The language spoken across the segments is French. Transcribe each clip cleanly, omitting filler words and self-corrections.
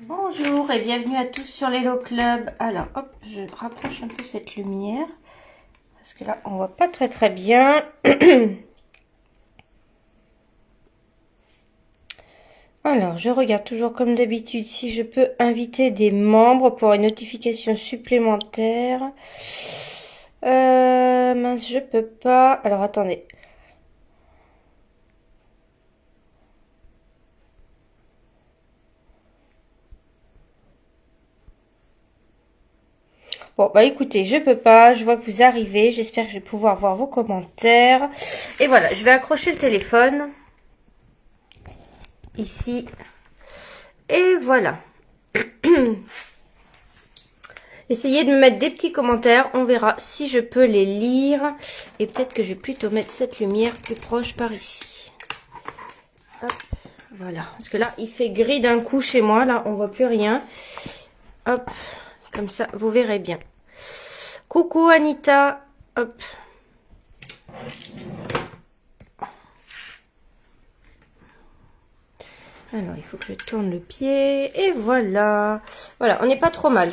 Bonjour et bienvenue à tous sur l'Hello Club. Alors hop, je rapproche un peu cette lumière parce que là on voit pas très bien. Alors je regarde toujours comme d'habitude si je peux inviter des membres pour une notification supplémentaire. Mince, je peux pas. Alors attendez. Bon, bah écoutez, je peux pas, je vois que vous arrivez, j'espère que je vais pouvoir voir vos commentaires. Et voilà, je vais accrocher le téléphone, ici, et voilà. Essayez de me mettre des petits commentaires, on verra si je peux les lire. Et peut-être que je vais plutôt mettre cette lumière plus proche par ici. Hop, voilà, parce que là, il fait gris d'un coup chez moi, là, on voit plus rien. Hop, comme ça, vous verrez bien. Coucou Anita, hop. Alors, il faut que je tourne le pied, et voilà. Voilà, on n'est pas trop mal.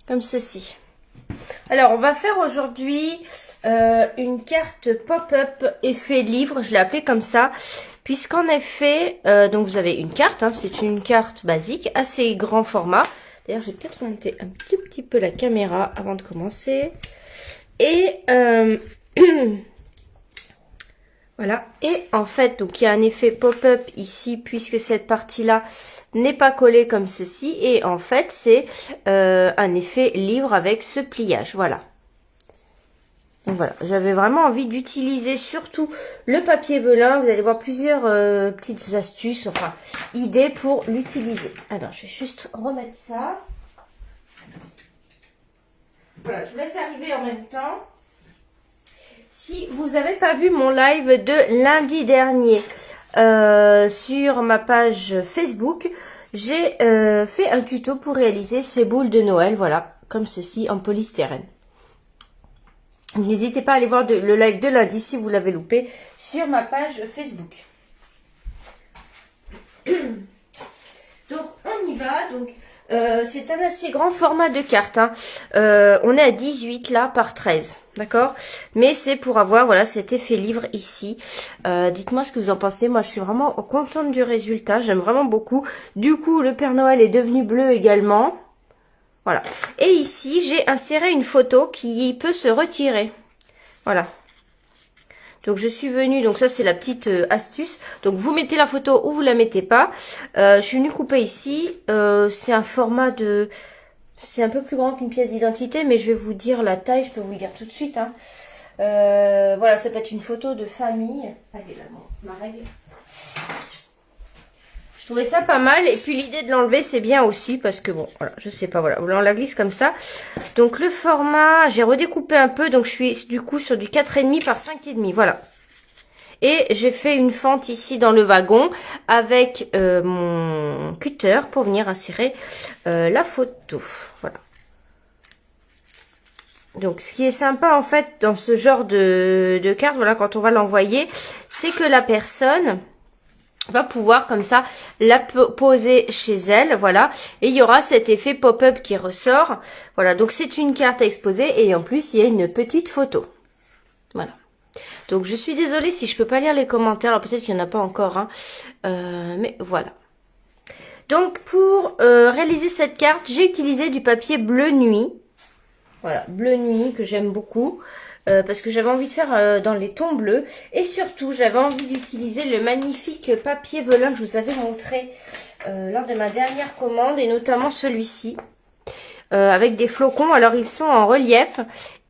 Comme ceci. Alors, on va faire aujourd'hui une carte pop-up effet livre. Je l'ai appelée comme ça. Puisqu'en effet, donc vous avez une carte. Hein, c'est une carte basique, assez grand format. D'ailleurs, je vais peut-être monter un petit peu la caméra avant de commencer. Et... voilà, et en fait, donc il y a un effet pop-up ici, puisque cette partie-là n'est pas collée comme ceci, et en fait, c'est un effet livre avec ce pliage, voilà. Donc voilà, j'avais vraiment envie d'utiliser surtout le papier velin, vous allez voir plusieurs petites astuces, enfin, idées pour l'utiliser. Alors, je vais juste remettre ça. Voilà, je vous laisse arriver en même temps. Si vous n'avez pas vu mon live de lundi dernier sur ma page Facebook, j'ai fait un tuto pour réaliser ces boules de Noël, voilà, comme ceci en polystyrène. N'hésitez pas à aller voir le live de lundi si vous l'avez loupé sur ma page Facebook. Donc on y va, donc c'est un assez grand format de carte, hein. On est à 18 là par 13, d'accord? Mais c'est pour avoir voilà cet effet livre ici. Dites-moi ce que vous en pensez. Moi je suis vraiment contente du résultat, j'aime vraiment beaucoup. Du coup le Père Noël est devenu bleu également. Voilà. Et ici j'ai inséré une photo qui peut se retirer. Voilà. Donc je suis venue, donc ça c'est la petite astuce. Donc vous mettez la photo ou vous la mettez pas. Je suis venue couper ici. C'est un format de... C'est un peu plus grand qu'une pièce d'identité, mais je vais vous dire la taille, je peux vous le dire tout de suite. Hein. Voilà, ça peut être une photo de famille. Allez là, ma règle. Je trouvais ça pas mal. Et puis l'idée de l'enlever, c'est bien aussi, parce que bon, voilà, je sais pas, voilà, on la glisse comme ça. Donc le format, j'ai redécoupé un peu, donc je suis du coup sur du 4,5 par 5,5, voilà. Et j'ai fait une fente ici dans le wagon avec mon cutter pour venir insérer la photo. Voilà. Donc ce qui est sympa en fait dans ce genre de carte, voilà, quand on va l'envoyer, c'est que la personne va pouvoir comme ça la poser chez elle, voilà, et il y aura cet effet pop-up qui ressort, voilà, donc c'est une carte à exposer et en plus il y a une petite photo, voilà. Donc je suis désolée si je peux pas lire les commentaires, alors peut-être qu'il n'y en a pas encore, hein, mais voilà. Donc pour réaliser cette carte, j'ai utilisé du papier bleu nuit, voilà, bleu nuit que j'aime beaucoup. Parce que j'avais envie de faire dans les tons bleus. Et surtout, j'avais envie d'utiliser le magnifique papier velin que je vous avais montré lors de ma dernière commande. Et notamment celui-ci. Avec des flocons. Alors, ils sont en relief.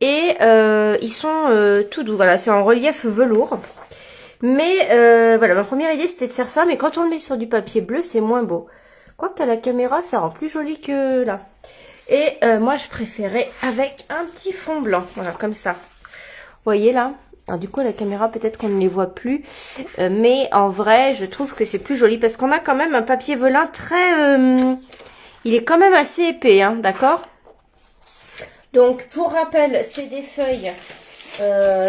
Et ils sont tout doux. Voilà, c'est en relief velours. Mais voilà, ma première idée, c'était de faire ça. Mais quand on le met sur du papier bleu, c'est moins beau. Quoique à la caméra, ça rend plus joli que là. Et moi, je préférais avec un petit fond blanc. Voilà, comme ça. Vous voyez là? Alors, du coup, la caméra, peut-être qu'on ne les voit plus. Mais en vrai, je trouve que c'est plus joli. Parce qu'on a quand même un papier velin très... il est quand même assez épais, hein, d'accord? Donc, pour rappel, c'est des feuilles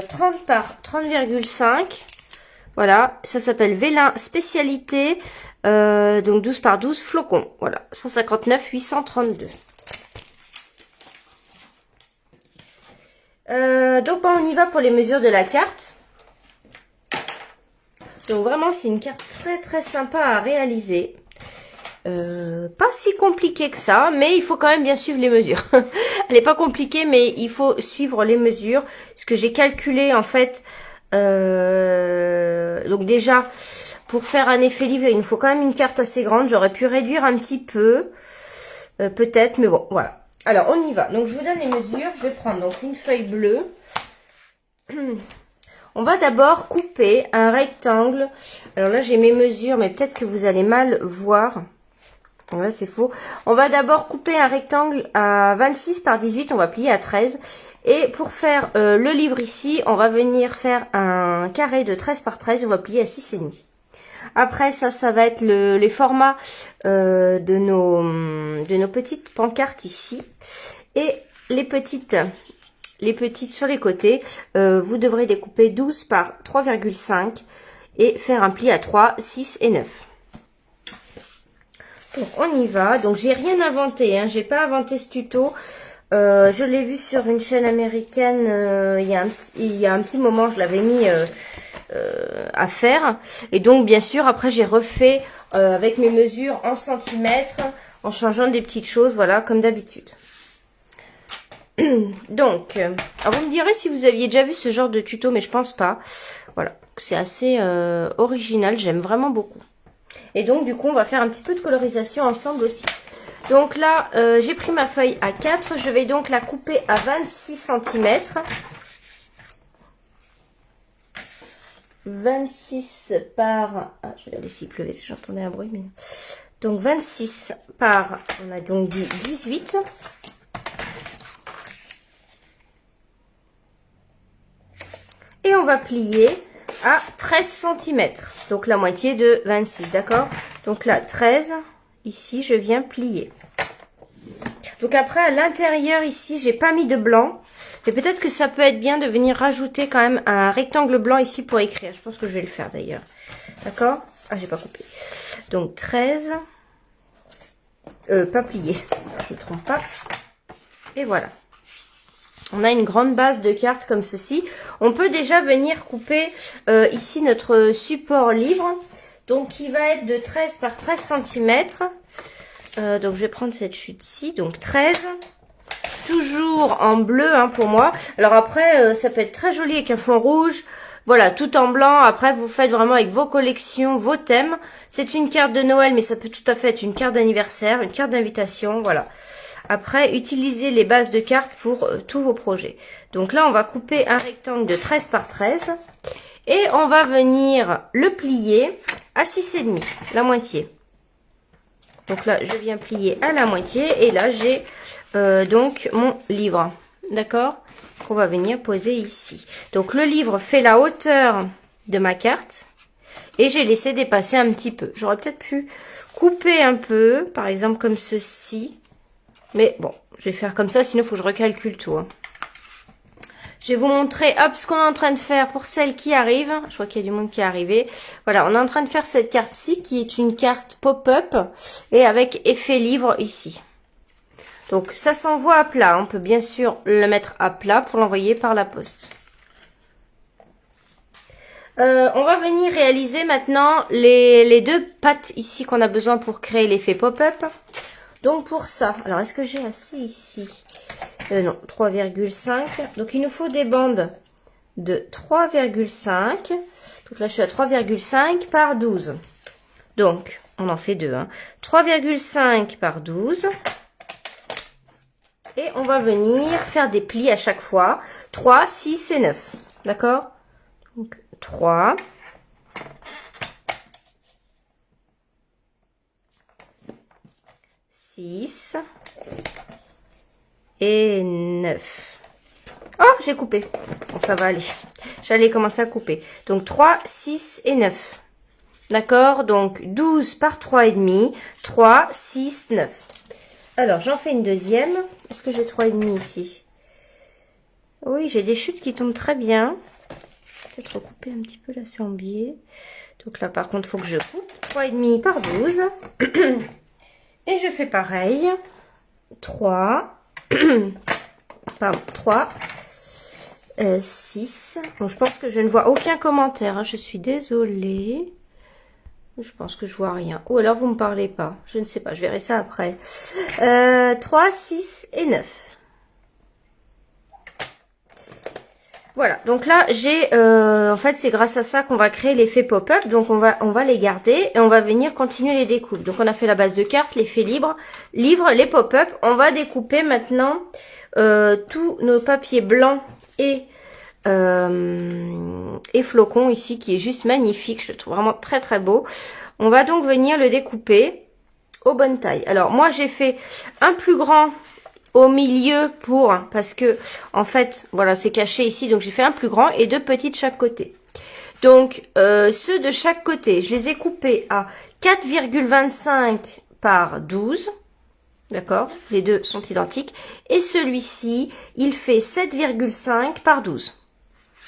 30 par 30,5. Voilà, ça s'appelle Vélin spécialité, donc 12 par 12 flocons. Voilà, 159 832. Donc on y va pour les mesures de la carte. Donc vraiment c'est une carte très sympa à réaliser. Pas si compliquée que ça, mais il faut quand même bien suivre les mesures. Elle n'est pas compliquée, mais il faut suivre les mesures. Ce que j'ai calculé en fait. Donc déjà, pour faire un effet livre, il nous faut quand même une carte assez grande. J'aurais pu réduire un petit peu, peut-être, mais bon, voilà. Alors on y va. Donc je vous donne les mesures. Je vais prendre donc une feuille bleue. On va d'abord couper un rectangle. Alors là, j'ai mes mesures, mais peut-être que vous allez mal voir. Là, c'est faux. On va d'abord couper un rectangle à 26 par 18. On va plier à 13. Et pour faire le livre ici, on va venir faire un carré de 13 par 13. On va plier à 6,5. Après, ça va être les formats de nos petites pancartes ici. Et les petites sur les côtés, vous devrez découper 12 par 3,5 et faire un pli à 3, 6 et 9. Donc on y va. Donc j'ai rien inventé, hein. J'ai pas inventé ce tuto. Je l'ai vu sur une chaîne américaine il y a un petit moment, je l'avais mis à faire. Et donc bien sûr après j'ai refait avec mes mesures en centimètres, en changeant des petites choses, voilà, comme d'habitude. Donc, alors vous me direz si vous aviez déjà vu ce genre de tuto, mais je pense pas. Voilà, c'est assez original, j'aime vraiment beaucoup. Et donc du coup on va faire un petit peu de colorisation ensemble aussi. Donc là j'ai pris ma feuille à 4, je vais donc la couper à 26 cm. 26 par... Ah, je vais regarder s'il pleuvait, si j'entendais un bruit. Mais... Donc 26 par... On a donc dit 18. Et on va plier à 13 cm. Donc la moitié de 26, d'accord? Donc là, 13. Ici, je viens plier. Donc après, à l'intérieur, ici, j'ai pas mis de blanc. Mais peut-être que ça peut être bien de venir rajouter quand même un rectangle blanc ici pour écrire. Je pense que je vais le faire d'ailleurs. D'accord? Ah, j'ai pas coupé. Donc 13. Pas plié. Je me trompe pas. Et voilà. On a une grande base de cartes comme ceci. On peut déjà venir couper ici notre support livre. Donc qui va être de 13 par 13 cm. Donc je vais prendre cette chute-ci. Donc 13. Toujours en bleu hein, pour moi. Alors après ça peut être très joli avec un fond rouge. Voilà, tout en blanc. Après vous faites vraiment avec vos collections, vos thèmes. C'est une carte de Noël mais ça peut tout à fait être une carte d'anniversaire, une carte d'invitation. Voilà. Après, utilisez les bases de cartes pour tous vos projets. Donc là, on va couper un rectangle de 13 par 13. Et on va venir le plier à 6,5, la moitié. Donc là, je viens plier à la moitié. Et là, j'ai donc mon livre. D'accord? Qu'on va venir poser ici. Donc le livre fait la hauteur de ma carte. Et j'ai laissé dépasser un petit peu. J'aurais peut-être pu couper un peu, par exemple comme ceci. Mais bon, je vais faire comme ça, sinon il faut que je recalcule tout. Hein. Je vais vous montrer hop, ce qu'on est en train de faire pour celle qui arrive. Je vois qu'il y a du monde qui est arrivé. Voilà, on est en train de faire cette carte-ci qui est une carte pop-up et avec effet livre ici. Donc ça s'envoie à plat. On peut bien sûr le mettre à plat pour l'envoyer par la poste. On va venir réaliser maintenant les deux pattes ici qu'on a besoin pour créer l'effet pop-up. Donc pour ça, alors est-ce que j'ai assez ici? Non, 3,5. Donc il nous faut des bandes de 3,5. Donc là je suis à 3,5 par 12. Donc on en fait deux. Hein. 3,5 par 12. Et on va venir faire des plis à chaque fois. 3, 6 et 9. D'accord? Donc 3. 6 et 9. Oh, j'ai coupé. Bon, ça va aller. J'allais commencer à couper. Donc, 3, 6 et 9. D'accord? Donc, 12 par 3,5. 3, 6, 9. Alors, j'en fais une deuxième. Est-ce que j'ai 3,5 ici? Oui, j'ai des chutes qui tombent très bien. peut-être recouper un petit peu, là c'est en biais. Donc là par contre, il faut que je coupe 3,5 par 12. Et je fais pareil. 3. Pardon, 3. 6. Bon, je pense que je ne vois aucun commentaire. Hein. Je suis désolée. Je pense que je vois rien. Ou alors vous me parlez pas. Je ne sais pas. Je verrai ça après. 3, 6 et 9. Voilà. Donc là, j'ai... en fait, c'est grâce à ça qu'on va créer l'effet pop-up. Donc on va les garder et on va venir continuer les découpes. Donc on a fait la base de cartes, l'effet livre, les pop-up. On va découper maintenant tous nos papiers blancs et flocons ici, qui est juste magnifique. Je le trouve vraiment très très beau. On va donc venir le découper aux bonnes tailles. Alors moi j'ai fait un plus grand au milieu parce que en fait voilà, c'est caché ici, donc j'ai fait un plus grand et 2 petits de chaque côté. Donc ceux de chaque côté, je les ai coupés à 4,25 par 12. D'accord, les deux sont identiques. Et celui-ci, il fait 7,5 par 12.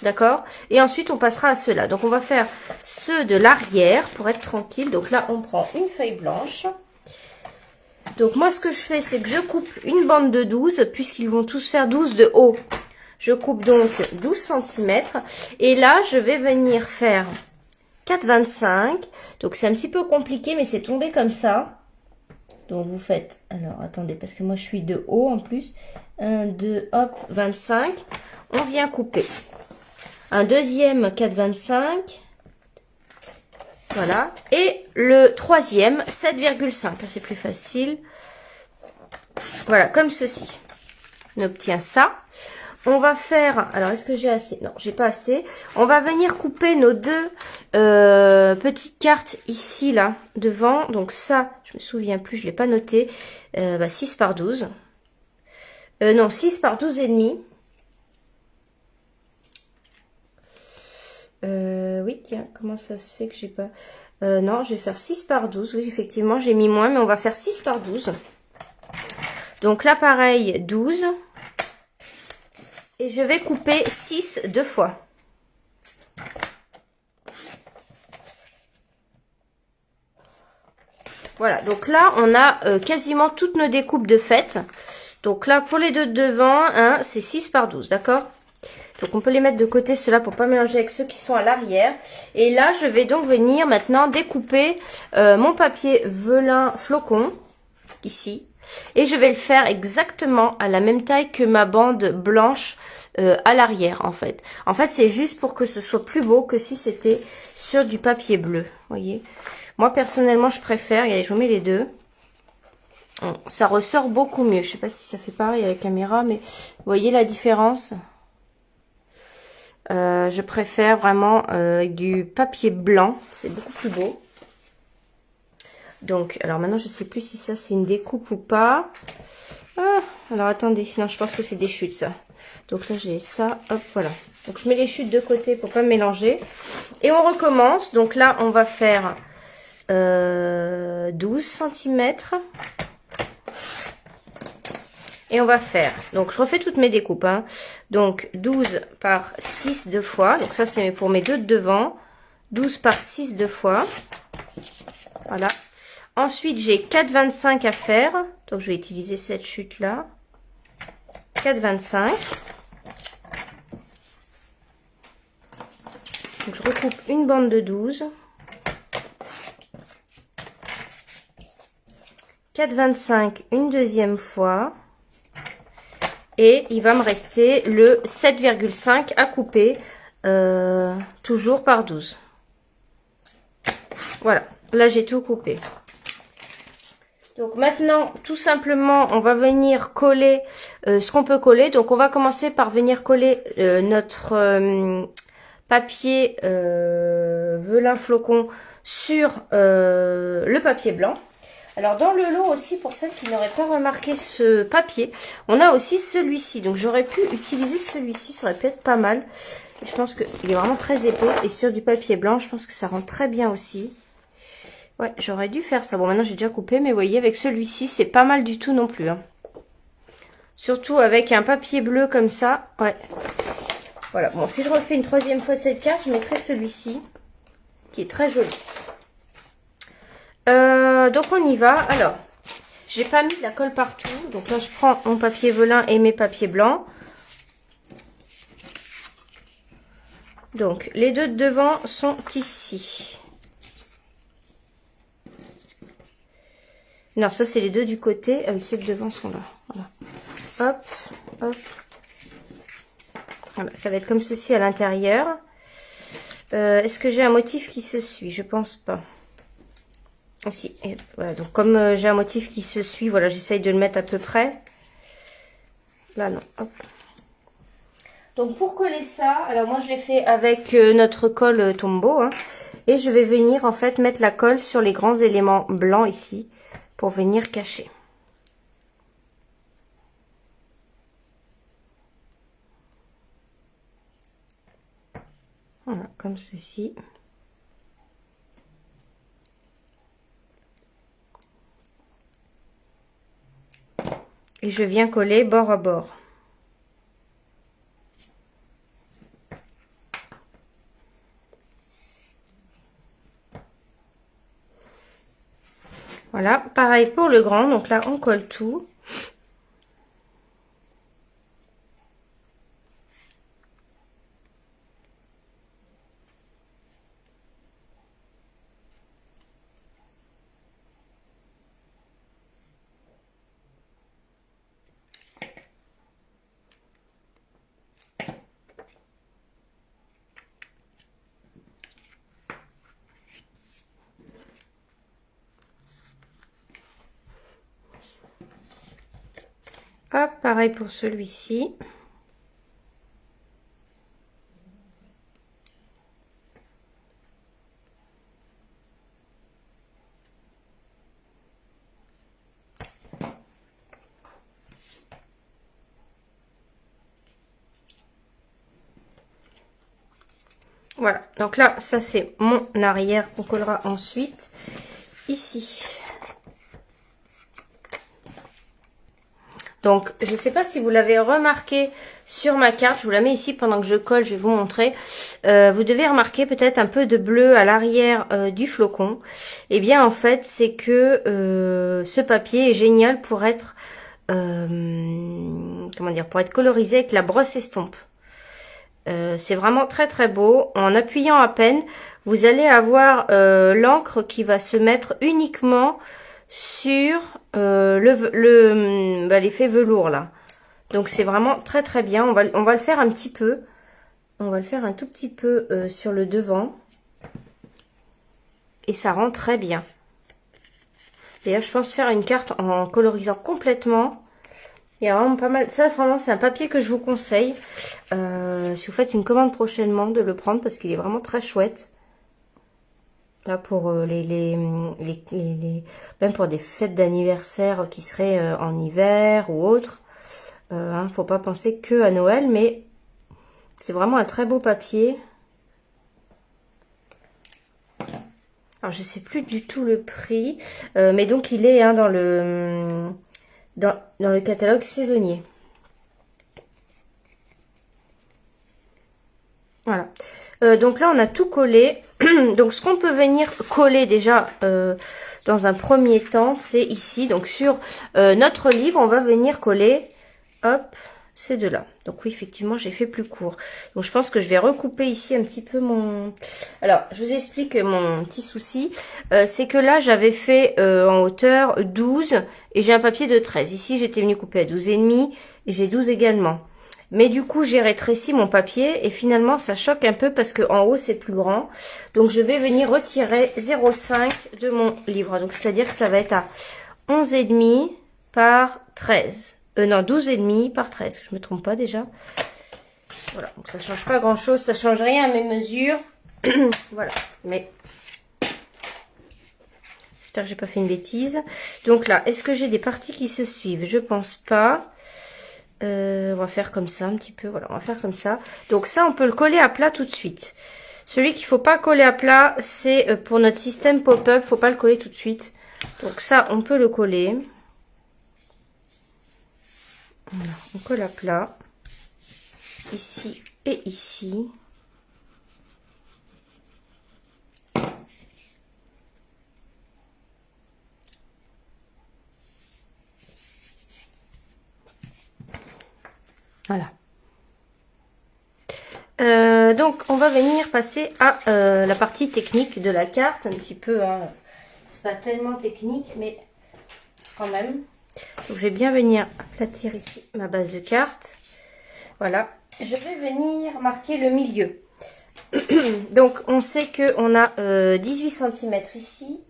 D'accord. Et ensuite, on passera à ceux-là. Donc, on va faire ceux de l'arrière pour être tranquille. Donc là, on prend une feuille blanche. Donc, moi, ce que je fais, c'est que je coupe une bande de 12, puisqu'ils vont tous faire 12 de haut. Je coupe donc 12 cm. Et là, je vais venir faire 4,25. Donc, c'est un petit peu compliqué, mais c'est tombé comme ça. Donc, vous faites... Alors, attendez, parce que moi, je suis de haut en plus. 1, 2, hop, 25. On vient couper. Un deuxième 4,25. Voilà. Et le troisième 7,5. C'est plus facile. Voilà, comme ceci. On obtient ça. On va faire... Alors, est-ce que j'ai assez? Non, j'ai pas assez. On va venir couper nos 2 petites cartes ici, là, devant. Donc ça, je me souviens plus, je l'ai pas noté. 6 par 12. Non, 6 par 12 et demi. Oui, tiens, comment ça se fait que j'ai pas... non, je vais faire 6 par 12. Oui, effectivement, j'ai mis moins, mais on va faire 6 par 12. Donc là, pareil, 12. Et je vais couper 6 2 fois. Voilà, donc là, on a quasiment toutes nos découpes de fête. Donc là, pour les 2 de devant, hein, c'est 6 par 12, d'accord? Donc on peut les mettre de côté, ceux-là, pour pas mélanger avec ceux qui sont à l'arrière. Et là, je vais donc venir maintenant découper mon papier velin flocon, ici. Et je vais le faire exactement à la même taille que ma bande blanche à l'arrière, en fait. En fait, c'est juste pour que ce soit plus beau que si c'était sur du papier bleu, voyez. Moi, personnellement, je préfère, regardez, je vous mets les deux. Ça ressort beaucoup mieux. Je sais pas si ça fait pareil à la caméra, mais vous voyez la différence? Je préfère vraiment du papier blanc, c'est beaucoup plus beau. Donc, alors maintenant, je sais plus si ça c'est une découpe ou pas. Ah, alors attendez, non, je pense que c'est des chutes ça. Donc là, j'ai ça, hop, voilà. Donc je mets les chutes de côté pour pas mélanger. Et on recommence. Donc là, on va faire 12 cm. Et on va faire, donc je refais toutes mes découpes, hein. Donc 12 par 6 2 fois, donc ça c'est pour mes 2 de devant, 12 par 6 2 fois, voilà. Ensuite j'ai 4,25 à faire, donc je vais utiliser cette chute là, 4,25. Donc je recoupe une bande de 12, 4,25 une deuxième fois. Et il va me rester le 7,5 à couper, toujours par 12. Voilà, là j'ai tout coupé. Donc maintenant, tout simplement, on va venir coller ce qu'on peut coller. Donc on va commencer par venir coller notre papier velin flocon sur le papier blanc. Alors dans le lot aussi, pour celles qui n'auraient pas remarqué ce papier, on a aussi celui-ci. Donc j'aurais pu utiliser celui-ci, ça aurait pu être pas mal. Je pense qu'il est vraiment très épais et sur du papier blanc, je pense que ça rend très bien aussi. Ouais, j'aurais dû faire ça. Bon, maintenant j'ai déjà coupé, mais vous voyez, avec celui-ci, c'est pas mal du tout non plus. Hein. Surtout avec un papier bleu comme ça, ouais. Voilà, bon, si je refais une troisième fois cette carte, je mettrai celui-ci, qui est très joli. Donc on y va. Alors, j'ai pas mis de la colle partout. Donc là, je prends mon papier velin et mes papiers blancs. Donc, les deux de devant sont ici. Non, ça, c'est les deux du côté. Ah oui, ceux de devant sont là. Voilà. Hop, hop. Voilà, ça va être comme ceci à l'intérieur. Est-ce que j'ai un motif qui se suit? Je pense pas. Ah, si. Et voilà, donc comme j'ai un motif qui se suit, voilà, j'essaye de le mettre à peu près. Là, non. Hop. Donc pour coller ça, alors moi je l'ai fait avec notre colle Tombow. Hein, et je vais venir en fait mettre la colle sur les grands éléments blancs ici. Pour venir cacher. Voilà, comme ceci. Et je viens coller bord à bord. Voilà, pareil pour le grand. Donc là, on colle tout. Hop, pareil pour celui-ci. Voilà, donc là, ça c'est mon arrière qu'on collera ensuite ici. Donc, je ne sais pas si vous l'avez remarqué sur ma carte, je vous la mets ici pendant que je colle, je vais vous montrer. Vous devez remarquer peut-être un peu de bleu à l'arrière du flocon. Eh bien, en fait, c'est que ce papier est génial pour être, comment dire, pour être colorisé avec la brosse estompe. C'est vraiment très très beau. En appuyant à peine, vous allez avoir l'encre qui va se mettre uniquement sur l'effet velours là. Donc c'est vraiment très très bien. On va le faire un petit peu. On va le faire un tout petit peu sur le devant. Et ça rend très bien. D'ailleurs, je pense faire une carte en colorisant complètement. Il y a vraiment pas mal. Ça, vraiment, c'est un papier que je vous conseille. Si vous faites une commande prochainement, de le prendre parce qu'il est vraiment très chouette. Là, pour même pour des fêtes d'anniversaire qui seraient en hiver ou autre. Faut pas penser que à Noël, mais c'est vraiment un très beau papier. Alors, je sais plus du tout le prix. Mais donc, il est dans le catalogue saisonnier. Voilà. Donc là, on a tout collé. Donc, ce qu'on peut venir coller déjà dans un premier temps, c'est ici. Donc, sur notre livre, on va venir coller, hop, ces deux-là. Donc, oui, effectivement, j'ai fait plus court. Donc, je pense que je vais recouper ici un petit peu mon... Alors, je vous explique mon petit souci. C'est que là, j'avais fait en hauteur 12 et j'ai un papier de 13. Ici, j'étais venue couper à 12,5 et j'ai 12 également. Mais du coup, j'ai rétréci mon papier et finalement, ça choque un peu parce qu'en haut, c'est plus grand. Donc, je vais venir retirer 0,5 de mon livre. Donc, c'est-à-dire que ça va être à 11,5 par 13. Non, 12,5 par 13. Je me trompe pas déjà. Voilà, donc ça change pas grand-chose. Ça change rien à mes mesures. Voilà, mais... J'espère que j'ai pas fait une bêtise. Donc là, est-ce que j'ai des parties qui se suivent? Je pense pas. On va faire comme ça un petit peu, voilà, on va faire comme ça. Donc ça, on peut le coller à plat tout de suite. Celui qu'il faut pas coller à plat, c'est pour notre système pop-up, faut pas le coller tout de suite. Donc ça, on peut le coller. Voilà, on colle à plat, ici et ici. Voilà. Donc on va venir passer à la partie technique de la carte, un petit peu, hein. C'est pas tellement technique, mais quand même. Donc je vais bien venir aplatir ici ma base de carte. Voilà. Je vais venir marquer le milieu. Donc on sait que on a 18 cm ici.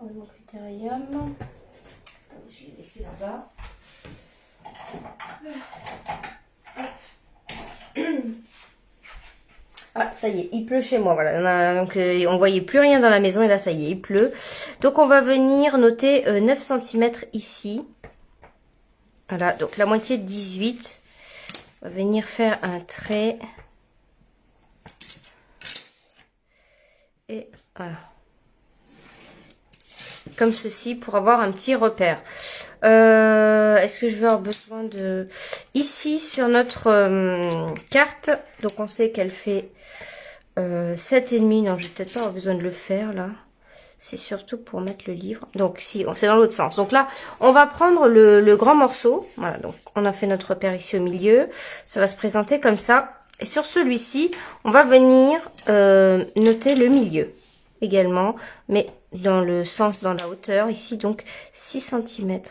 Mon critérium. Je vais laisser là-bas. Ah, ça y est, il pleut chez moi, voilà. Donc, on voyait plus rien dans la maison et là, ça y est, il pleut. Donc, on va venir noter 9 cm ici. Voilà, donc la moitié de 18. On va venir faire un trait. Et voilà. Comme ceci, pour avoir un petit repère. Est-ce que je vais avoir besoin de... Ici, sur notre carte, donc on sait qu'elle fait 7,5. Non, je vais peut-être pas avoir besoin de le faire, là. C'est surtout pour mettre le livre. Donc, si, c'est dans l'autre sens. Donc là, on va prendre le grand morceau. Voilà, donc on a fait notre repère ici au milieu. Ça va se présenter comme ça. Et sur celui-ci, on va venir noter le milieu également, mais dans le sens, dans la hauteur. Ici, donc, 6 cm.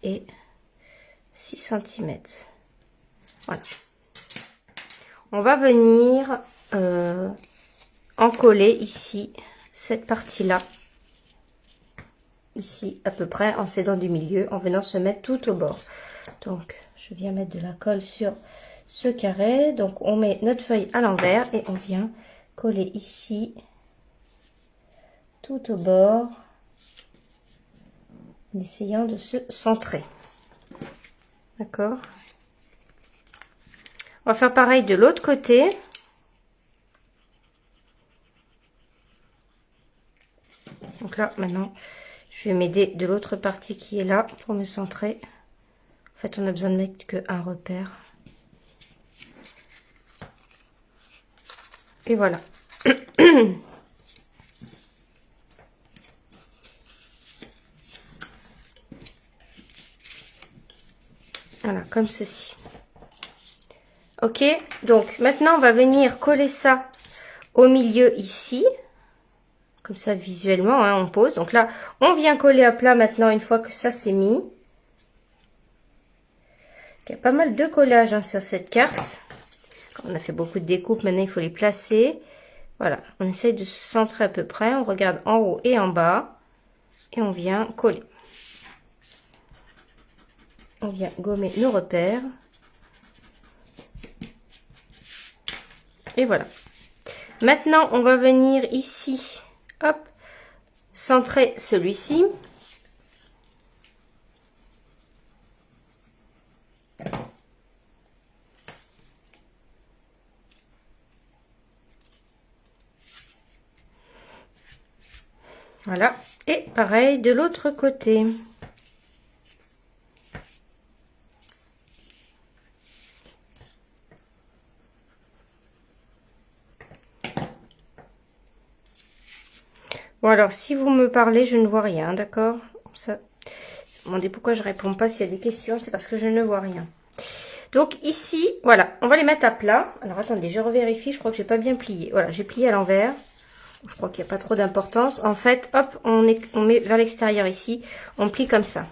Et 6 cm. Voilà. On va venir encoller ici cette partie-là, ici à peu près en s'aidant du milieu, en venant se mettre tout au bord. Donc je viens mettre de la colle sur ce carré. Donc on met notre feuille à l'envers et on vient coller ici tout au bord en essayant de se centrer. D'accord. On va faire pareil de l'autre côté. Donc là, maintenant, je vais m'aider de l'autre partie qui est là pour me centrer. En fait, on a besoin de mettre qu'un repère. Et voilà. Voilà, comme ceci. Ok, donc maintenant, on va venir coller ça au milieu ici. Comme ça, visuellement, hein, on pose. Donc là, on vient coller à plat maintenant, une fois que ça c'est mis. Il y a pas mal de collage, hein, sur cette carte. On a fait beaucoup de découpes, maintenant il faut les placer. Voilà, on essaye de se centrer à peu près. On regarde en haut et en bas. Et on vient coller. On vient gommer nos repères. Et voilà. Maintenant, on va venir ici. Hop, centrer celui-ci. Voilà, et pareil de l'autre côté. Bon alors, si vous me parlez, je ne vois rien, d'accord? Ça, vous me demandez pourquoi je réponds pas s'il y a des questions, c'est parce que je ne vois rien. Donc ici, voilà, on va les mettre à plat. Alors attendez, je revérifie, je crois que j'ai pas bien plié. Voilà, j'ai plié à l'envers. Je crois qu'il n'y a pas trop d'importance. En fait, hop, on met vers l'extérieur ici, on plie comme ça.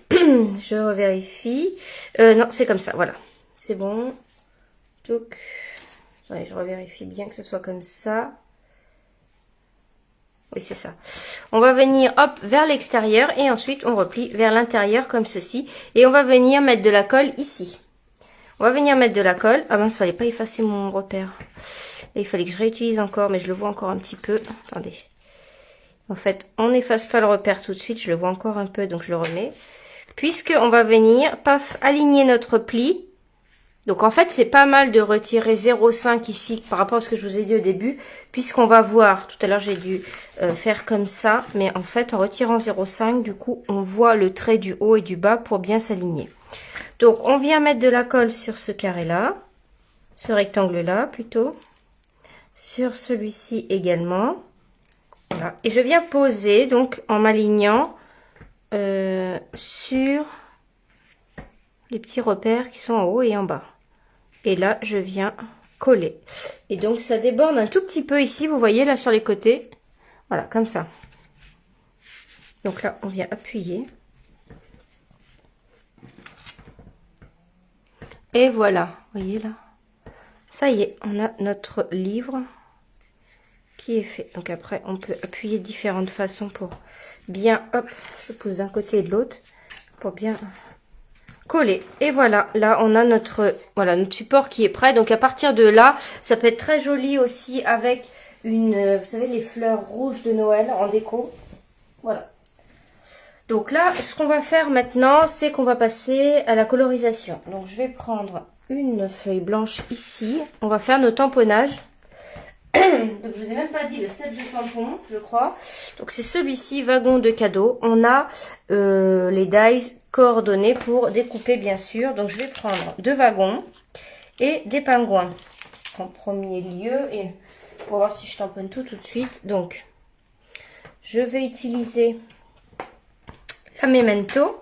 Je revérifie. Non, c'est comme ça, voilà. C'est bon. Donc, attendez, je revérifie bien que ce soit comme ça. Oui, c'est ça. On va venir, hop, vers l'extérieur et ensuite on replie vers l'intérieur comme ceci. Et on va venir mettre de la colle ici. On va venir mettre de la colle. Ah mince, il fallait pas effacer mon repère. Et il fallait que je réutilise encore, mais je le vois encore un petit peu. Attendez. En fait, on n'efface pas le repère tout de suite. Je le vois encore un peu, donc je le remets. Puisqu'on va venir, paf, aligner notre pli. Donc en fait, c'est pas mal de retirer 0,5 ici par rapport à ce que je vous ai dit au début, puisqu'on va voir, tout à l'heure j'ai dû faire comme ça, mais en fait en retirant 0,5, du coup on voit le trait du haut et du bas pour bien s'aligner. Donc on vient mettre de la colle sur ce carré-là, ce rectangle-là plutôt, sur celui-ci également. Voilà. Et je viens poser donc en m'alignant sur les petits repères qui sont en haut et en bas. Et là, je viens coller. Et donc, ça déborde un tout petit peu ici, vous voyez, là, sur les côtés. Voilà, comme ça. Donc là, on vient appuyer. Et voilà, vous voyez là. Ça y est, on a notre livre qui est fait. Donc après, on peut appuyer de différentes façons pour bien, hop, je pousse d'un côté et de l'autre, pour bien coller. Et voilà, là on a notre support qui est prêt. Donc à partir de là, ça peut être très joli aussi avec vous savez, les fleurs rouges de Noël en déco. Voilà. Donc là, ce qu'on va faire maintenant, c'est qu'on va passer à la colorisation. Donc je vais prendre une feuille blanche ici. On va faire nos tamponnages. Donc je vous ai même pas dit le set de tampons, je crois. Donc c'est celui-ci, wagon de cadeau. On a les dies coordonnées pour découper bien sûr. Donc je vais prendre 2 wagons et des pingouins en premier lieu. Et pour voir si je tamponne tout de suite. Donc je vais utiliser la Memento.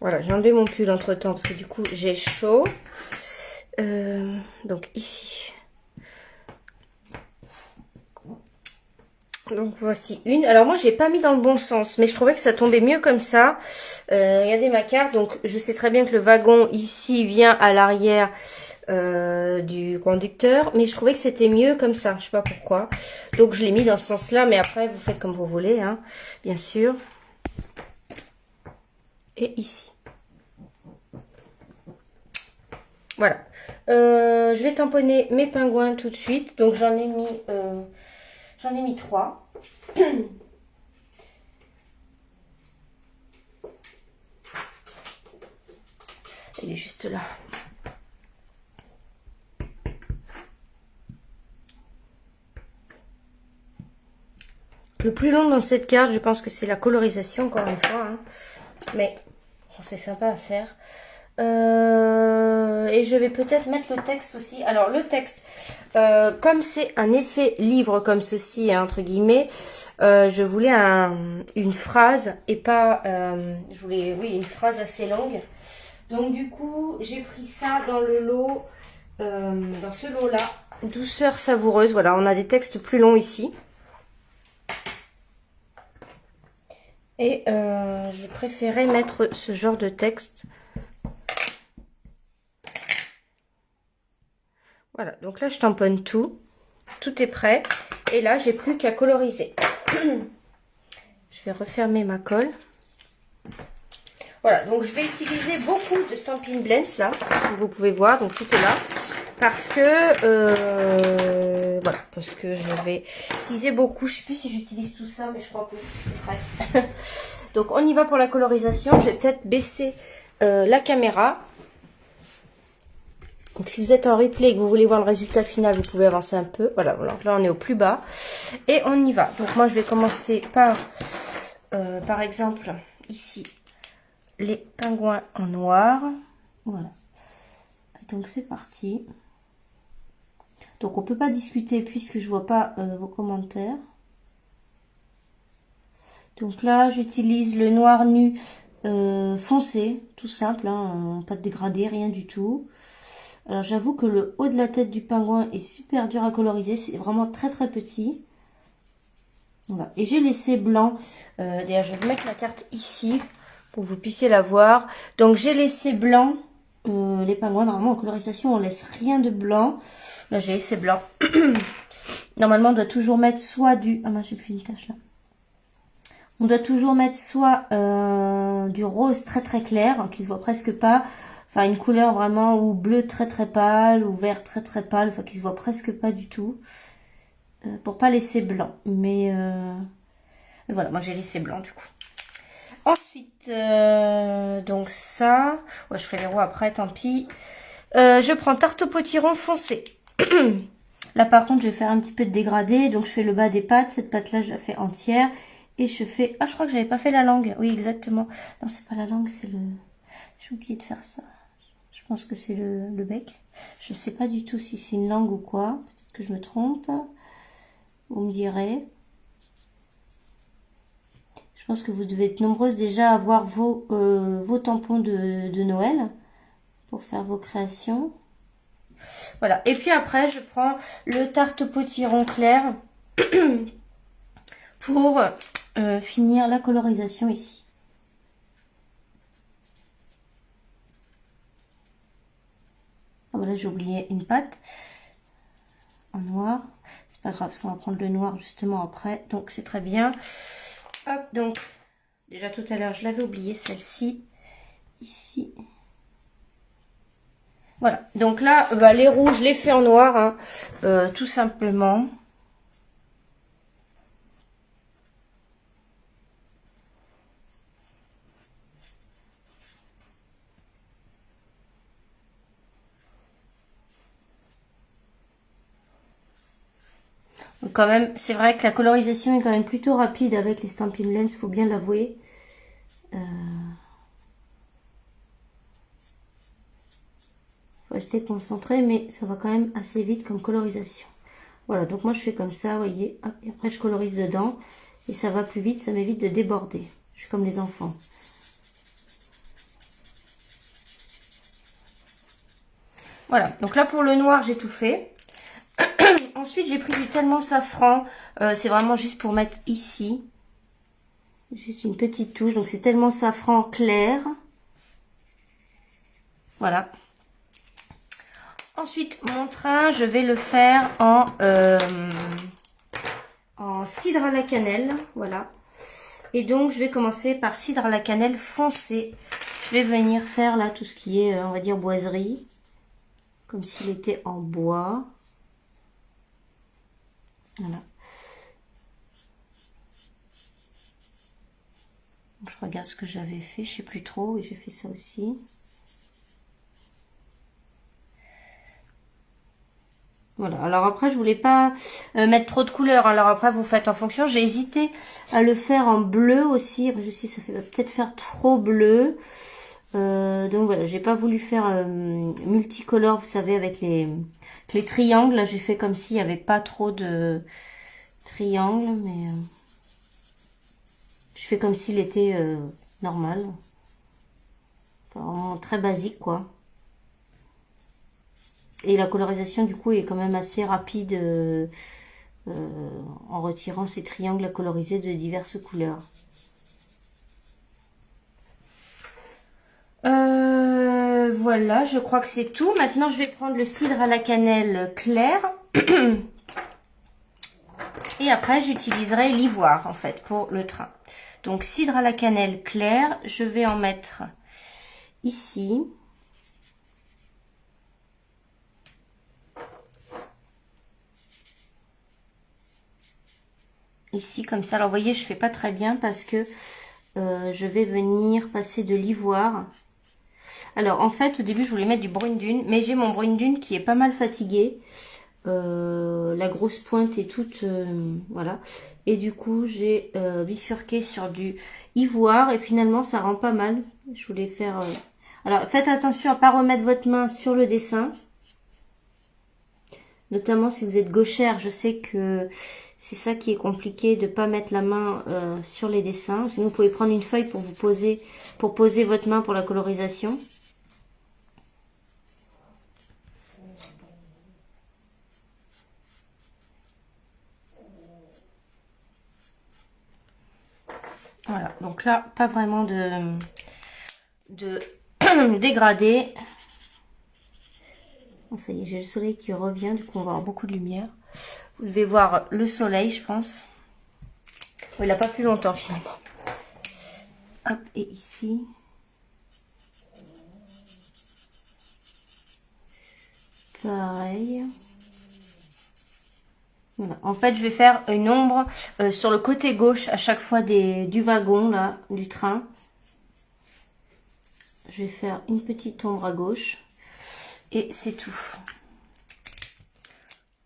Voilà, j'ai enlevé mon pull entre temps parce que du coup j'ai chaud. Donc ici. Donc voici une. Alors moi j'ai pas mis dans le bon sens, mais je trouvais que ça tombait mieux comme ça. Regardez ma carte. Donc je sais très bien que le wagon ici vient à l'arrière du conducteur, mais je trouvais que c'était mieux comme ça. Je sais pas pourquoi. Donc je l'ai mis dans ce sens-là, mais après vous faites comme vous voulez, hein, bien sûr. Et ici. Voilà. Je vais tamponner mes pingouins tout de suite. Donc j'en ai mis 3. Il est juste là. Le plus long dans cette carte, je pense que c'est la colorisation, encore une fois. Hein. Mais bon, c'est sympa à faire. Et je vais peut-être mettre le texte aussi. Alors le texte, comme c'est un effet livre comme ceci, hein, entre guillemets, je voulais une phrase et pas... je voulais, oui, une phrase assez longue. Donc du coup, j'ai pris ça dans le lot, dans ce lot-là. Douceur savoureuse, voilà, on a des textes plus longs ici. Et je préférais mettre ce genre de texte. Voilà, donc là je tamponne tout. Tout est prêt. Et là, j'ai plus qu'à coloriser. Je vais refermer ma colle. Voilà, donc je vais utiliser beaucoup de Stampin' Blends là, comme vous pouvez voir, donc tout est là. Parce que, voilà, parce que je vais utiliser beaucoup. Je ne sais plus si j'utilise tout ça, mais je crois que c'est prêt. Donc on y va pour la colorisation. Je vais peut-être baisser la caméra. Donc si vous êtes en replay et que vous voulez voir le résultat final, vous pouvez avancer un peu. Voilà, donc là on est au plus bas. Et on y va. Donc moi je vais commencer par exemple, ici, les pingouins en noir. Voilà. Donc c'est parti. Donc on ne peut pas discuter puisque je vois pas vos commentaires. Donc là j'utilise le noir nu foncé, tout simple, hein, pas de dégradé, rien du tout. Alors j'avoue que le haut de la tête du pingouin est super dur à coloriser, c'est vraiment très très petit. Voilà. Et j'ai laissé blanc, d'ailleurs je vais vous mettre la carte ici pour que vous puissiez la voir. Donc j'ai laissé blanc les pingouins, normalement en colorisation on laisse rien de blanc. Là j'ai laissé blanc. Normalement on doit toujours mettre soit du... Ah mince, j'ai fait une tache là. On doit toujours mettre soit du rose très très clair, qui se voit presque pas. Enfin une couleur vraiment ou bleu très très pâle, ou vert très très pâle, enfin qui se voit presque pas du tout. Pour pas laisser blanc. Mais voilà, moi j'ai laissé blanc du coup. Ensuite, donc ça, ouais, je ferai les roues après, tant pis. Je prends tarte au potiron foncé. Là, par contre, je vais faire un petit peu de dégradé. Donc, je fais le bas des pâtes. Cette pâte-là, je la fais entière. Et je fais... Ah, je crois que j'avais pas fait la langue. Oui, exactement. Non, c'est pas la langue, c'est le... J'ai oublié de faire ça. Je pense que c'est le bec. Je sais pas du tout si c'est une langue ou quoi. Peut-être que je me trompe. Vous me direz. Je pense que vous devez être nombreuses déjà à avoir vos tampons de Noël pour faire vos créations. Voilà. Et puis après, je prends le tarte potiron clair pour finir la colorisation ici. Ah, voilà, j'ai oublié une pâte en noir. C'est pas grave, parce qu'on va prendre le noir justement après. Donc, c'est très bien. Hop, donc, déjà tout à l'heure, je l'avais oublié, celle-ci. Ici. Voilà, donc là, les rouges, je les fais en noir, hein, tout simplement. Donc quand même, c'est vrai que la colorisation est quand même plutôt rapide avec les Stampin' Lens, faut bien l'avouer. Faut rester concentré, mais ça va quand même assez vite comme colorisation. Voilà, donc moi je fais comme ça, vous voyez, hop, et après je colorise dedans, et ça va plus vite, ça m'évite de déborder. Je suis comme les enfants. Voilà, donc là pour le noir, j'ai tout fait. Ensuite, j'ai pris du Tellement Safran, c'est vraiment juste pour mettre ici. Juste une petite touche, donc c'est Tellement Safran clair. Voilà. Ensuite, mon train, je vais le faire en cidre à la cannelle, voilà. Et donc, je vais commencer par cidre à la cannelle foncé. Je vais venir faire là tout ce qui est, on va dire, boiserie. Comme s'il était en bois. Voilà. Donc, je regarde ce que j'avais fait, je sais plus trop, et j'ai fait ça aussi. Voilà, alors après je voulais pas mettre trop de couleurs, alors après vous faites en fonction. J'ai hésité à le faire en bleu aussi, après je sais ça va peut-être faire trop bleu. Donc voilà, j'ai pas voulu faire multicolore, vous savez, avec les triangles. Là j'ai fait comme s'il n'y avait pas trop de triangles, mais je fais comme s'il était normal. Enfin, vraiment très basique quoi. Et la colorisation du coup est quand même assez rapide en retirant ces triangles à coloriser de diverses couleurs. Voilà, je crois que c'est tout. Maintenant, je vais prendre le cidre à la cannelle clair. Et après, j'utiliserai l'ivoire en fait pour le train. Donc, cidre à la cannelle clair, je vais en mettre ici. Ici comme ça. Alors vous voyez je fais pas très bien parce que je vais venir passer de l'ivoire. Alors en fait au début je voulais mettre du brune dune, mais j'ai mon brune dune qui est pas mal fatigué. La grosse pointe est toute voilà, et du coup j'ai bifurqué sur du ivoire et finalement ça rend pas mal. Je voulais faire alors faites attention à pas remettre votre main sur le dessin. Notamment si vous êtes gauchère, je sais que c'est ça qui est compliqué, de pas mettre la main sur les dessins. Sinon, vous pouvez prendre une feuille pour poser votre main pour la colorisation. Voilà, donc là, pas vraiment de dégradé. Bon, ça y est, j'ai le soleil qui revient, du coup on va avoir beaucoup de lumière. Vous devez voir le soleil, je pense. Oh, il n'a pas plus longtemps finalement. Hop, et ici. Pareil. Voilà. En fait, je vais faire une ombre sur le côté gauche à chaque fois du wagon, là, du train. Je vais faire une petite ombre à gauche. Et c'est tout.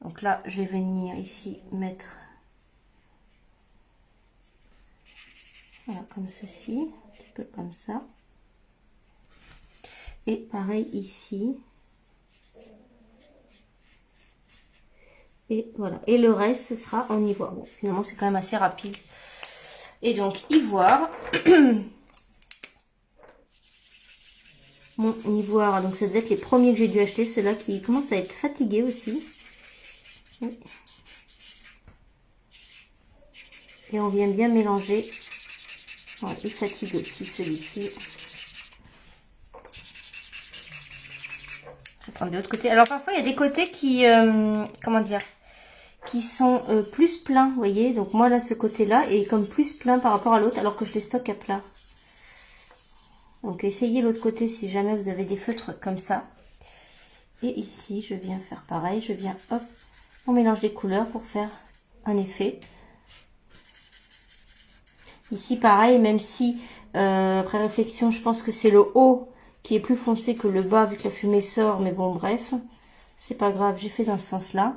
Donc là, je vais venir ici mettre... Voilà, comme ceci. Un petit peu comme ça. Et pareil ici. Et voilà. Et le reste, ce sera en ivoire. Bon, finalement, c'est quand même assez rapide. Et donc, ivoire. Mon ivoire, donc ça devait être les premiers que j'ai dû acheter. Ceux-là qui commencent à être fatigués aussi. Oui. Et on vient bien mélanger. Voilà, il fatigue aussi celui-ci. Je vais prendre de l'autre côté. Alors, parfois, il y a des côtés qui... comment dire, qui sont plus pleins, vous voyez. Donc moi là, ce côté-là est comme plus plein par rapport à l'autre, alors que je les stocke à plat. Donc essayez l'autre côté si jamais vous avez des feutres comme ça. Et ici, je viens faire pareil. Je viens, hop, on mélange les couleurs pour faire un effet. Ici, pareil, même si, après réflexion, je pense que c'est le haut qui est plus foncé que le bas, vu que la fumée sort. Mais bon, bref, c'est pas grave, j'ai fait dans ce sens-là.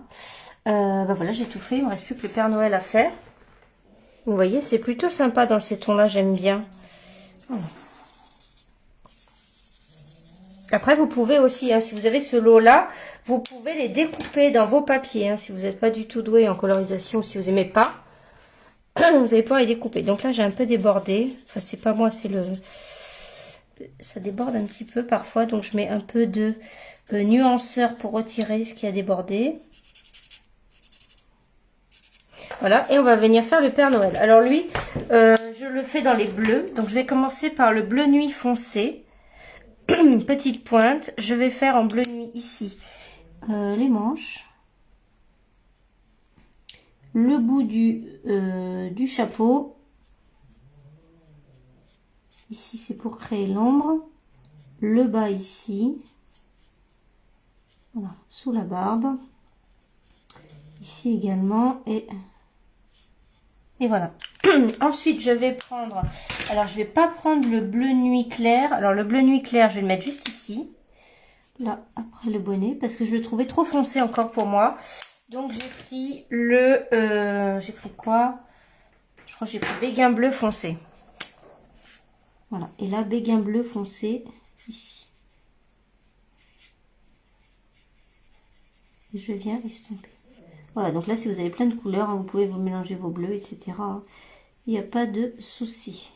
Bah voilà, j'ai tout fait. Il me reste plus que le Père Noël à faire. Vous voyez, c'est plutôt sympa dans ces tons-là, j'aime bien. Après, vous pouvez aussi, hein, si vous avez ce lot-là, vous pouvez les découper dans vos papiers. Hein, si vous n'êtes pas du tout doué en colorisation, ou si vous n'aimez pas, vous allez pouvoir les découper. Donc là, j'ai un peu débordé. Enfin, c'est pas moi, c'est le... Ça déborde un petit peu parfois, donc je mets un peu de nuanceur pour retirer ce qui a débordé. Voilà, et on va venir faire le Père Noël. Alors lui, je le fais dans les bleus. Donc je vais commencer par le bleu nuit foncé. Petite pointe. Je vais faire en bleu nuit ici les manches. Le bout du chapeau. Ici, c'est pour créer l'ombre. Le bas ici. Voilà, sous la barbe. Ici également. Et voilà. Ensuite, je vais prendre... Alors, je vais pas prendre le bleu nuit clair. Alors, le bleu nuit clair, je vais le mettre juste ici. Là, après le bonnet. Parce que je le trouvais trop foncé encore pour moi. Donc, j'ai pris le... j'ai pris quoi? Je crois que j'ai pris béguin bleu foncé. Voilà. Et là, béguin bleu foncé ici. Et je viens estomper. Voilà, donc là, si vous avez plein de couleurs, hein, vous pouvez vous mélanger vos bleus, etc. Il n'y a pas de souci.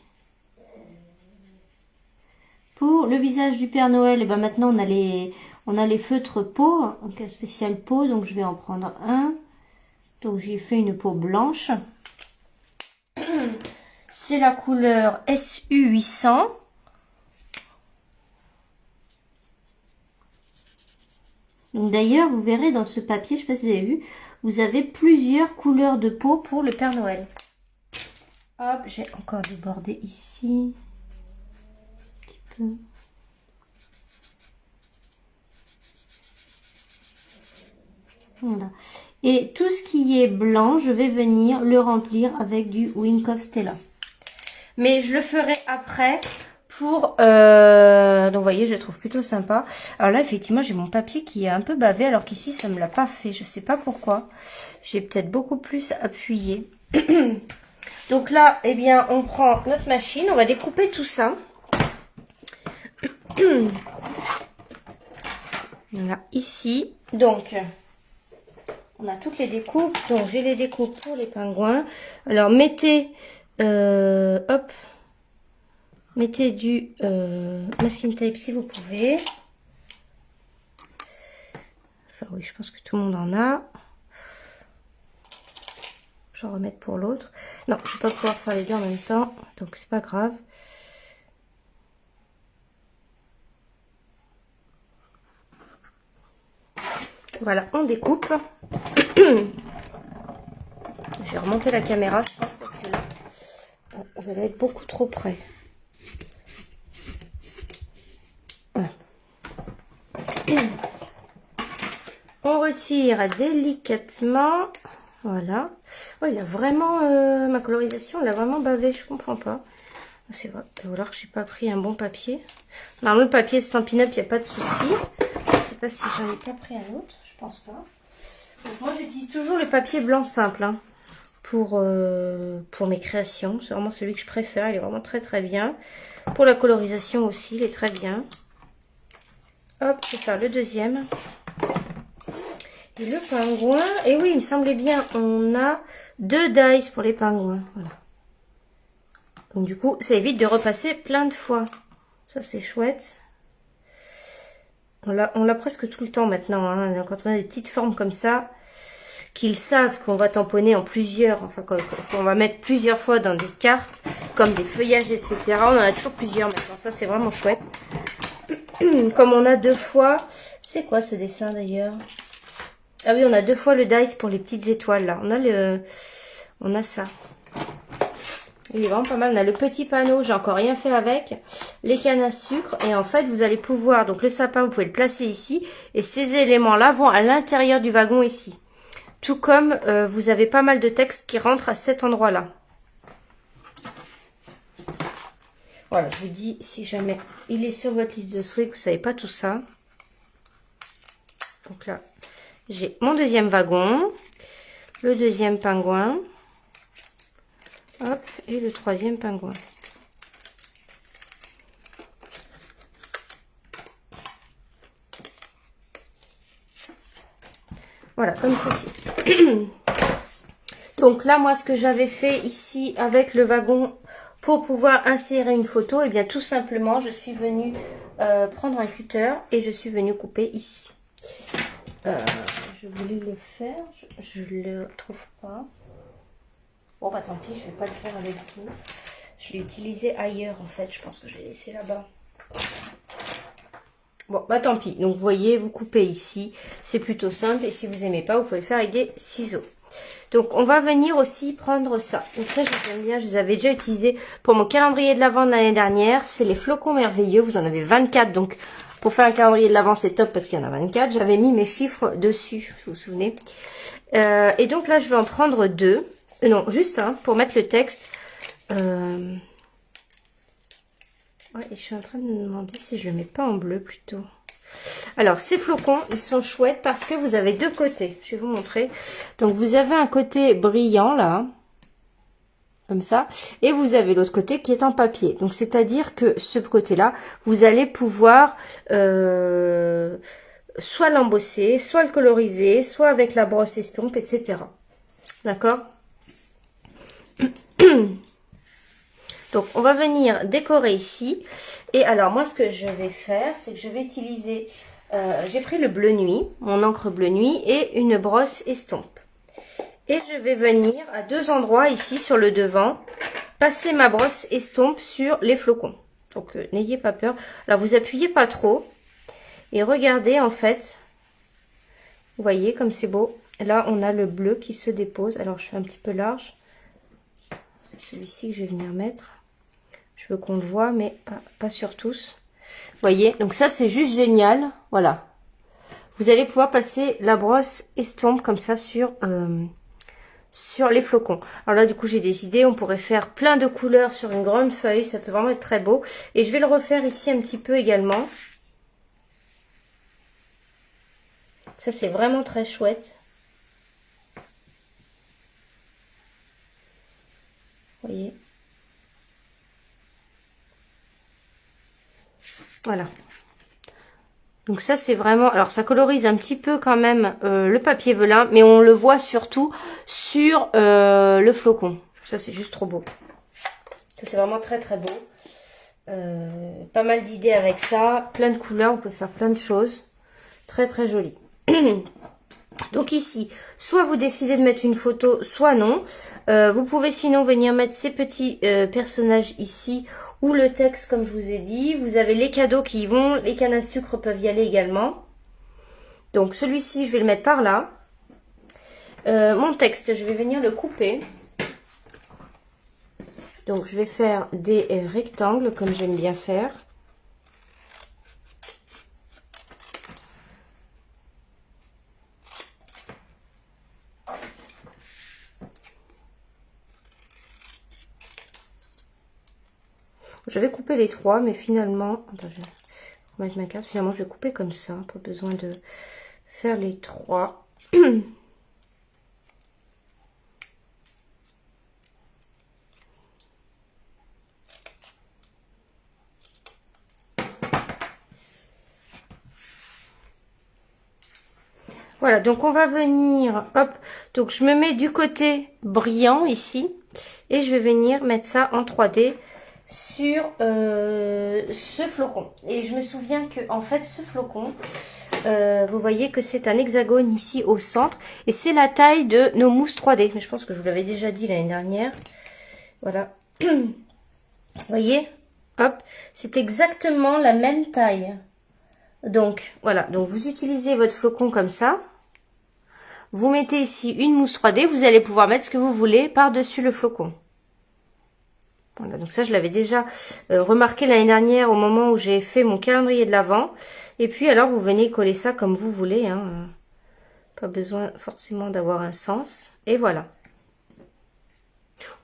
Pour le visage du Père Noël, et ben maintenant, on a les feutres peau, donc un spécial peau. Donc, je vais en prendre un. Donc, j'ai fait une peau blanche. C'est la couleur SU 800. Donc, d'ailleurs, vous verrez dans ce papier, je ne sais pas si vous avez vu, vous avez plusieurs couleurs de peau pour le Père Noël. Hop, j'ai encore débordé ici. Un petit peu. Voilà. Et tout ce qui est blanc, je vais venir le remplir avec du Wink of Stella. Mais je le ferai après pour... Donc, vous voyez, je le trouve plutôt sympa. Alors là, effectivement, j'ai mon papier qui est un peu bavé, alors qu'ici, ça ne me l'a pas fait. Je ne sais pas pourquoi. J'ai peut-être beaucoup plus appuyé. Donc là, eh bien, on prend notre machine. On va découper tout ça. Voilà, ici. Donc... on a toutes les découpes. Donc, j'ai les découpes pour les pingouins. Alors, mettez... hop. Mettez du masking tape si vous pouvez. Enfin, oui, je pense que tout le monde en a. Je vais en remettre pour l'autre. Non, je ne vais pas pouvoir faire les deux en même temps. Donc, c'est pas grave. Voilà, on découpe. Je vais remonter la caméra, je pense, parce que là, vous allez être beaucoup trop près. Voilà. On retire délicatement. Voilà. Oh, il a vraiment... ma colorisation, elle a vraiment bavé, je comprends pas. C'est vrai. Ou alors que j'ai pas pris un bon papier. Normalement, le papier Stampin' Up, il n'y a pas de souci. Je sais pas si j'en ai pas pris un autre. Je pense pas. Donc, moi, j'utilise toujours le papier blanc simple hein, pour mes créations. C'est vraiment celui que je préfère. Il est vraiment très très bien. Pour la colorisation aussi, il est très bien. Hop, c'est ça, le deuxième. Et le pingouin. Et oui, il me semblait bien, on a 2 dice pour les pingouins. Voilà. Donc du coup, ça évite de repasser plein de fois. Ça, c'est chouette. On l'a presque tout le temps maintenant. Hein, quand on a des petites formes comme ça, qu'ils savent qu'on va tamponner en plusieurs, enfin qu'on va mettre plusieurs fois dans des cartes, comme des feuillages, etc. On en a toujours plusieurs maintenant. Ça, c'est vraiment chouette. Comme on a 2 fois... C'est quoi ce dessin d'ailleurs? Ah oui, on a 2 fois le dice pour les petites étoiles là. On a ça. Il est vraiment pas mal. On a le petit panneau, j'ai encore rien fait avec. Les cannes à sucre. Et en fait, vous allez pouvoir... Donc le sapin, vous pouvez le placer ici. Et ces éléments-là vont à l'intérieur du wagon ici. Tout comme vous avez pas mal de textes qui rentrent à cet endroit-là. Voilà, je vous dis, si jamais il est sur votre liste de souhaits, que vous savez pas tout ça. Donc là, j'ai mon deuxième wagon. Le deuxième pingouin. Hop, et le troisième pingouin. Voilà, comme ceci. Donc là, moi, ce que j'avais fait ici avec le wagon pour pouvoir insérer une photo, et bien tout simplement, je suis venue prendre un cutter et je suis venue couper ici. Je voulais le faire, je le trouve pas. Bon, bah tant pis, je vais pas le faire avec vous. Je l'ai utilisé ailleurs, en fait. Je pense que je l'ai laissé là-bas. Bon, bah tant pis. Donc, vous voyez, vous coupez ici. C'est plutôt simple. Et si vous aimez pas, vous pouvez le faire avec des ciseaux. Donc, on va venir aussi prendre ça. Donc, ça, j'aime bien. Je les avais déjà utilisés pour mon calendrier de l'Avent de l'année dernière. C'est les flocons merveilleux. Vous en avez 24. Donc, pour faire un calendrier de l'Avent, c'est top parce qu'il y en a 24. J'avais mis mes chiffres dessus. Vous vous souvenez. Et donc, là, je vais en prendre 2. Non, juste un, pour mettre le texte. Ouais, et je suis en train de me demander si je le mets pas en bleu plutôt. Alors, ces flocons, ils sont chouettes parce que vous avez 2 côtés. Je vais vous montrer. Donc, vous avez un côté brillant, là. Comme ça. Et vous avez l'autre côté qui est en papier. Donc, c'est-à-dire que ce côté-là, vous allez pouvoir soit l'embosser, soit le coloriser, soit avec la brosse estompe, etc. D'accord ? Donc, on va venir décorer ici. Et alors, moi, ce que je vais faire, c'est que je vais utiliser... j'ai pris le bleu nuit, mon encre bleu nuit, et une brosse estompe. Et je vais venir à 2 endroits ici, sur le devant, passer ma brosse estompe sur les flocons. Donc, n'ayez pas peur. Alors, vous appuyez pas trop. Et regardez, en fait, vous voyez comme c'est beau. Là, on a le bleu qui se dépose. Alors, je fais un petit peu large. C'est celui-ci que je vais venir mettre. Je veux qu'on le voit, mais pas sur tous. Vous voyez, donc ça, c'est juste génial. Voilà. Vous allez pouvoir passer la brosse estompe comme ça sur les flocons. Alors là, du coup, j'ai des idées. On pourrait faire plein de couleurs sur une grande feuille. Ça peut vraiment être très beau. Et je vais le refaire ici un petit peu également. Ça, c'est vraiment très chouette. Vous voyez. Voilà. Donc ça, c'est vraiment... Alors, ça colorise un petit peu quand même le papier velin, mais on le voit surtout sur le flocon. Ça, c'est juste trop beau. Ça, c'est vraiment très, très beau. Pas mal d'idées avec ça. Plein de couleurs, on peut faire plein de choses. Très, très joli. Donc ici, soit vous décidez de mettre une photo, soit non. Vous pouvez sinon venir mettre ces petits personnages ici ou le texte comme je vous ai dit. Vous avez les cadeaux qui y vont, les cannes à sucre peuvent y aller également. Donc celui-ci, je vais le mettre par là. Mon texte, je vais venir le couper. Donc je vais faire des rectangles comme j'aime bien faire. J'avais coupé les 3, mais finalement... Attends, je vais remettre ma carte. Finalement, je vais couper comme ça. Pas besoin de faire les 3. Voilà, donc on va venir, hop, donc je me mets du côté brillant ici, et je vais venir mettre ça en 3D sur ce flocon. Et je me souviens que, en fait, ce flocon, vous voyez que c'est un hexagone ici au centre, et c'est la taille de nos mousses 3D. Mais je pense que je vous l'avais déjà dit l'année dernière. Voilà. Vous voyez, hop, c'est exactement la même taille. Donc, voilà, donc vous utilisez votre flocon comme ça. Vous mettez ici une mousse 3D, vous allez pouvoir mettre ce que vous voulez par-dessus le flocon. Voilà, donc ça je l'avais déjà remarqué l'année dernière au moment où j'ai fait mon calendrier de l'Avent. Et puis alors vous venez coller ça comme vous voulez, hein. Pas besoin forcément d'avoir un sens. Et voilà.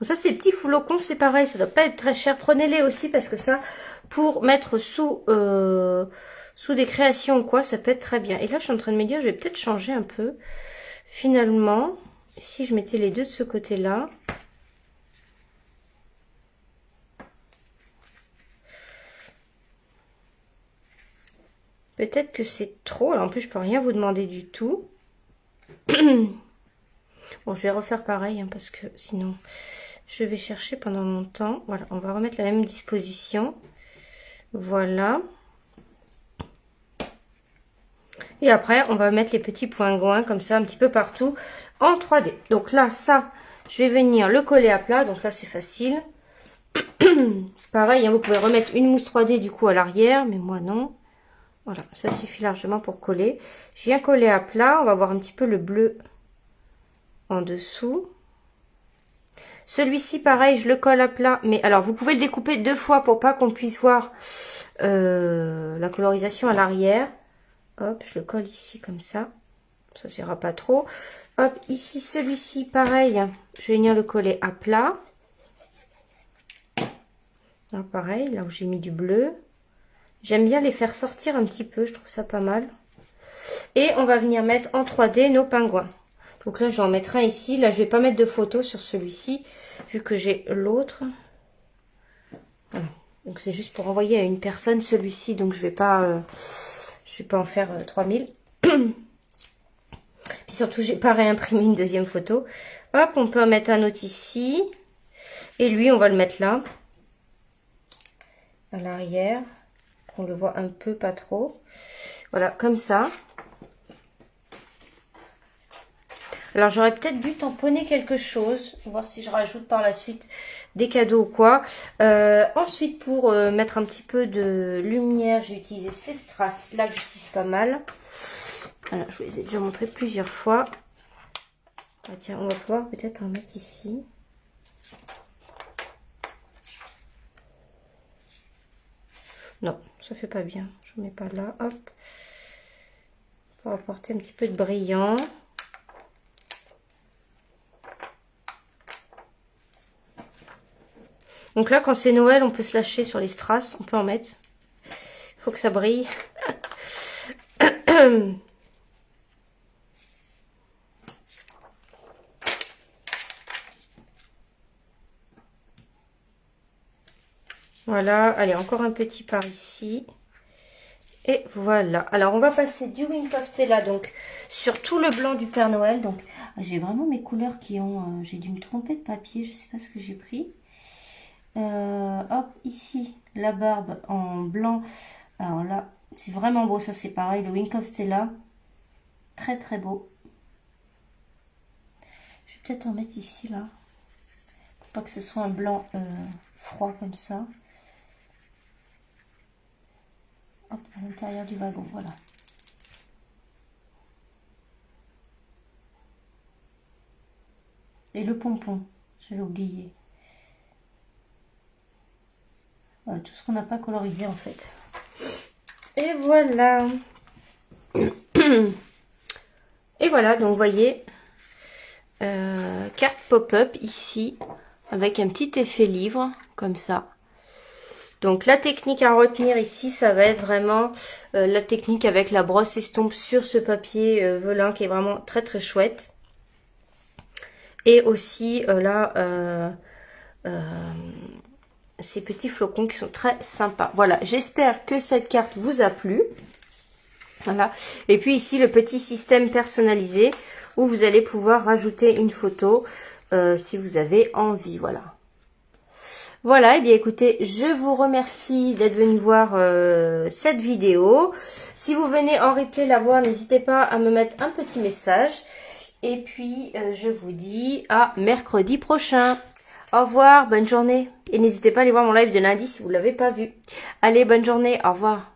Bon, ça ces petits flocons c'est pareil, ça doit pas être très cher. Prenez-les aussi parce que ça, pour mettre sous des créations ou quoi, ça peut être très bien. Et là je suis en train de me dire, je vais peut-être changer un peu. Finalement, si je mettais les deux de ce côté-là, peut-être que c'est trop. Alors en plus, je peux rien vous demander du tout. Bon, je vais refaire pareil, hein, parce que sinon, je vais chercher pendant longtemps. Voilà, on va remettre la même disposition. Voilà. Et après, on va mettre les petits points comme ça, un petit peu partout, en 3D. Donc là, ça, je vais venir le coller à plat. Donc là, c'est facile. Pareil, hein, vous pouvez remettre une mousse 3D du coup à l'arrière, mais moi non. Voilà, ça suffit largement pour coller. Je viens coller à plat. On va voir un petit peu le bleu en dessous. Celui-ci, pareil, je le colle à plat. Mais alors, vous pouvez le découper 2 fois pour pas qu'on puisse voir la colorisation à l'arrière. Hop, je le colle ici comme ça. Ça suffira pas trop. Hop, ici, celui-ci, pareil. Je vais venir le coller à plat. Alors, pareil, là où j'ai mis du bleu. J'aime bien les faire sortir un petit peu, je trouve ça pas mal. Et on va venir mettre en 3D nos pingouins. Donc là, j'en mettrai un ici. Là, je vais pas mettre de photo sur celui-ci, vu que j'ai l'autre. Voilà. Donc c'est juste pour envoyer à une personne celui-ci. Donc je vais pas en faire 3000. Puis surtout, j'ai pas réimprimé une deuxième photo. Hop, on peut en mettre un autre ici. Et lui, on va le mettre là, à l'arrière. On le voit un peu, pas trop. Voilà, comme ça. Alors, j'aurais peut-être dû tamponner quelque chose. Pour voir si je rajoute par la suite des cadeaux ou quoi. Ensuite, pour mettre un petit peu de lumière, j'ai utilisé ces strass là que j'utilise pas mal. Voilà, je vous les ai déjà montré plusieurs fois. Ah, tiens, on va pouvoir peut-être en mettre ici. Non, ça fait pas bien. Je ne mets pas là. Hop. Pour apporter un petit peu de brillant. Donc là, quand c'est Noël, on peut se lâcher sur les strass. On peut en mettre. Il faut que ça brille. Voilà. Allez, encore un petit par ici. Et voilà. Alors, on va passer du Wink of Stella, donc, sur tout le blanc du Père Noël. Donc, j'ai vraiment mes couleurs qui ont... j'ai dû me tromper de papier. Je sais pas ce que j'ai pris. Hop, ici, la barbe en blanc. Alors là, c'est vraiment beau. Ça, c'est pareil. Le Wink of Stella. Très, très beau. Je vais peut-être en mettre ici, là. Pour pas que ce soit un blanc froid comme ça. Hop, à l'intérieur du wagon, voilà. Et le pompon, je l'ai oublié. Voilà, tout ce qu'on n'a pas colorisé en fait. Et voilà. Et voilà, donc vous voyez, carte pop-up ici, avec un petit effet livre, comme ça. Donc la technique à retenir ici, ça va être vraiment la technique avec la brosse estompe sur ce papier velin qui est vraiment très très chouette. Et aussi là, ces petits flocons qui sont très sympas. Voilà, j'espère que cette carte vous a plu. Voilà. Et puis ici, le petit système personnalisé où vous allez pouvoir rajouter une photo si vous avez envie. Voilà. Voilà, et bien écoutez, je vous remercie d'être venu voir cette vidéo. Si vous venez en replay la voir, n'hésitez pas à me mettre un petit message. Et puis, je vous dis à mercredi prochain. Au revoir, bonne journée. Et n'hésitez pas à aller voir mon live de lundi si vous ne l'avez pas vu. Allez, bonne journée, au revoir.